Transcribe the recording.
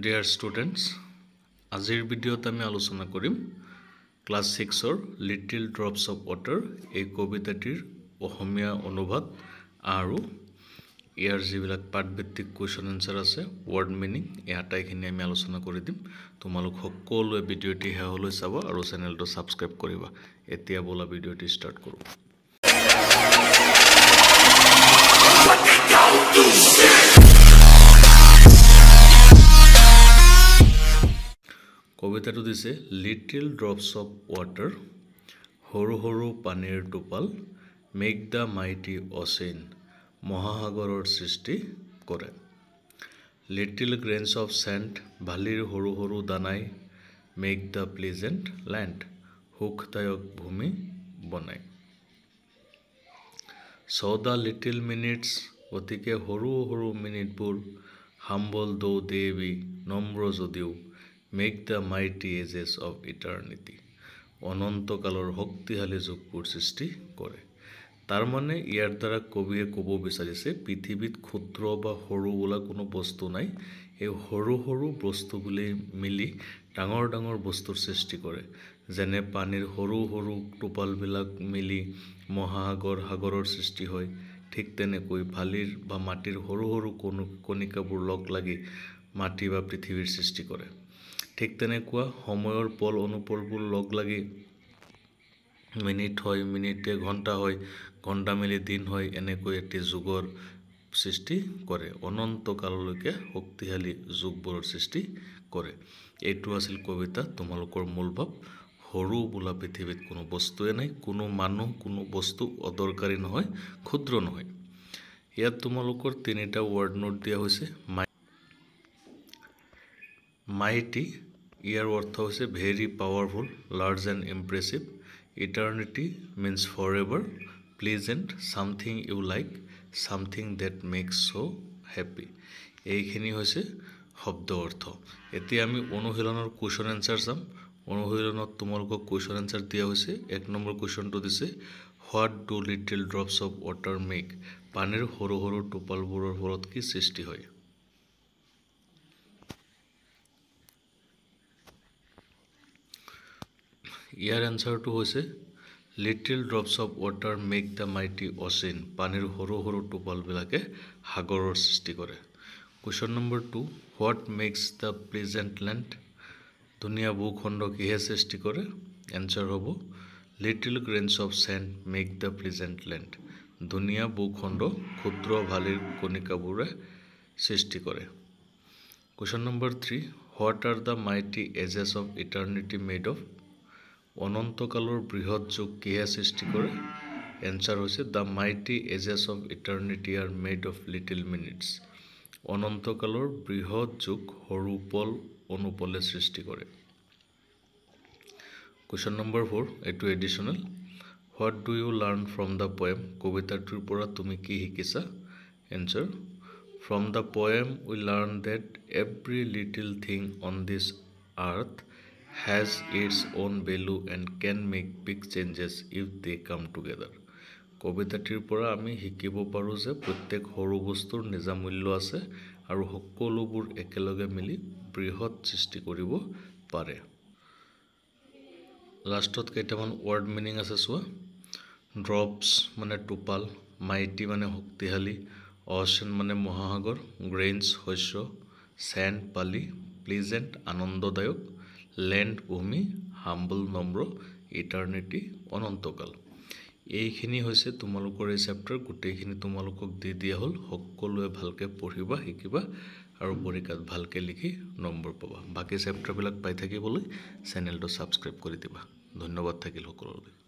Dear students, আজিৰ ভিডিঅ'ত আমি আলোচনা কৰিম class 6 little drops of water এই কবিতাটিৰ অসমীয়া অনুবাদ আৰু ইয়াৰ যিবিলাক পাঠভিত্তিক কোৱেশ্চন আনসাৰ আছে ওয়াৰ্ড মিনিং এই আটাইখিনি আমি আলোচনা কৰি দিম তোমালোক সকলোৱে ভিডিঅ'টি হেহলৈ চাব আৰু চেনেলটো সাবস্ক্ৰাইব কৰিবা এতিয়া বলা ভিডিঅ'টি ষ্টাৰ্ট কৰো কবিতাটো দিছে লিটল ড্ৰপছ অফ ৱাটাৰ সৰু সৰু পানীৰ টোপাল মেক দ্য মাইটি অচেন মহাসাগৰৰ সৃষ্টি কৰে লিটল গ্ৰেইনছ অফ চেণ্ড বালিৰ সৰু সৰু দানাই মেক দ্য প্লেজেণ্ট লেণ্ড সুখদায়ক ভূমি বনায় so the little minutes গতিকে সৰু সৰু মিনিটবোৰ humble though they be নম্ৰ যদিও make the mighty ages of eternity অনন্ত কালৰ শক্তিশালী যুগবোৰ সৃষ্টি কৰে তাৰ মানে ইয়াৰ দ্বাৰা কবিয়ে ক'ব বিচাৰিছে পৃথিৱীত ক্ষুদ্ৰ বা সৰু বোলা কোনো বস্তু নাই এই সৰু সৰু বস্তুগুলি মিলি ডাঙৰ ডাঙৰ বস্তুৰ সৃষ্টি কৰে যেনে পানীৰ সৰু সৰু টোপালবিলাক মিলি মহাসাগৰৰ সৃষ্টি হয় ঠিক তেনেকৈ বালিৰ বা মাটিৰ সৰু সৰু কণিকাবোৰ লগ লাগি মাটি বা পৃথিৱীৰ সৃষ্টি কৰে ঠিক তেনেকুৱা সময়ৰ পল অনুপলবোৰ লগ লাগি মিনিট হয় মিনিটে ঘণ্টা হয় ঘণ্টা মিলি দিন হয় এনেকৈ এটি যুগৰ সৃষ্টি কৰে অনন্ত কাললৈকে শক্তিশালী যুগবোৰৰ সৃষ্টি কৰে এইটো আছিল কবিতা তোমালোকৰ মূলভাৱ সৰু বোলা পৃথিৱীত কোনো বস্তুৱে নাই কোনো মানুহ কোনো বস্তু অদৰকাৰী নহয় ক্ষুদ্ৰ নহয় ইয়াত তোমালোকৰ তিনিটা ওয়াৰ্ড নোট দিয়া হৈছে মাইটি ইয়াৰ অৰ্থ হৈছে very powerful large and impressive eternity means forever pleasant something you like something that makes so happy এইখিনি হৈছে শব্দ অৰ্থ এতিয়া আমি অনুশীলনৰ কোৱেশ্চন আনসাৰ চাম অনুশীলনত তোমালোকক কোৱেশ্চন আনসাৰ দিয়া হৈছে এক নম্বৰ কোৱেশ্চনটো দিছে what do little drops of water make পানীৰ সৰু সৰু টোপালবোৰৰ ফলত কি সৃষ্টি হয় ইয়াৰ আনসাৰটো হৈছে little drops of water make the mighty ocean পানীৰ সৰু সৰু টোপালবিলাকে সাগৰৰ সৃষ্টি কৰে question number 2 what makes the pleasant land ধুনীয়া ভূখণ্ড কিহে সৃষ্টি কৰে এনসাৰ হ'ব little grains of sand make the pleasant land ধুনীয়া ভূখণ্ড ক্ষুদ্ৰ বালিৰ কণিকাবোৰে সৃষ্টি কৰে question number 3 what are the mighty ages of eternity made of অনন্তকালৰ বৃহৎ যুগ কিহে সৃষ্টি কৰে এনসাৰ হৈছে the mighty ages of eternity are made of little minutes অনন্তকালৰ বৃহৎ যুগ সৰু পল অনুপলে সৃষ্টি কৰে কোৱেশ্চন নম্বৰ 4 এটো additional what do you learn from the poem কবিতাটোৰ পৰা তুমি কি শিকিছা answer from the poem we learn that every little thing on this earth has its own value and can make big changes if they come together কবিতাটিৰ পৰা আমি শিকিব পাৰো যে প্ৰত্যেক সৰু বস্তুৰ নিজা মূল্য আছে আৰু সকলোবোৰ একেলগে মিলি বৃহৎ সৃষ্টি কৰিব পাৰে লাষ্টত কেইটামান ওয়াৰ্ড মিনিং আছে চোৱা ড্ৰপছ মানে টোপাল মাইটি মানে শক্তিশালী অচেন মানে মহাসাগৰ গ্ৰেইনছ শস্য চেণ্ড বালি প্লেজেণ্ট আনন্দদায়ক লেণ্ড ভূমি হাম্বল নম্ৰ ইটাৰ্নিটি অনন্তকাল এইখিনি হৈছে তোমালোকৰ এই চেপ্টাৰ গোটেইখিনি তোমালোকক দি দিয়া হ'ল সকলোৱে ভালকে পঢ়িবা শিকিবা আৰু পৰীক্ষাত ভালকে লিখি নম্বৰ পাবা বাকি চেপ্টাৰবিলাক পাই থাকিবলৈ চেনেলটো সাবস্ক্ৰাইব কৰি দিবা ধন্যবাদ থাকিল সকলোলৈ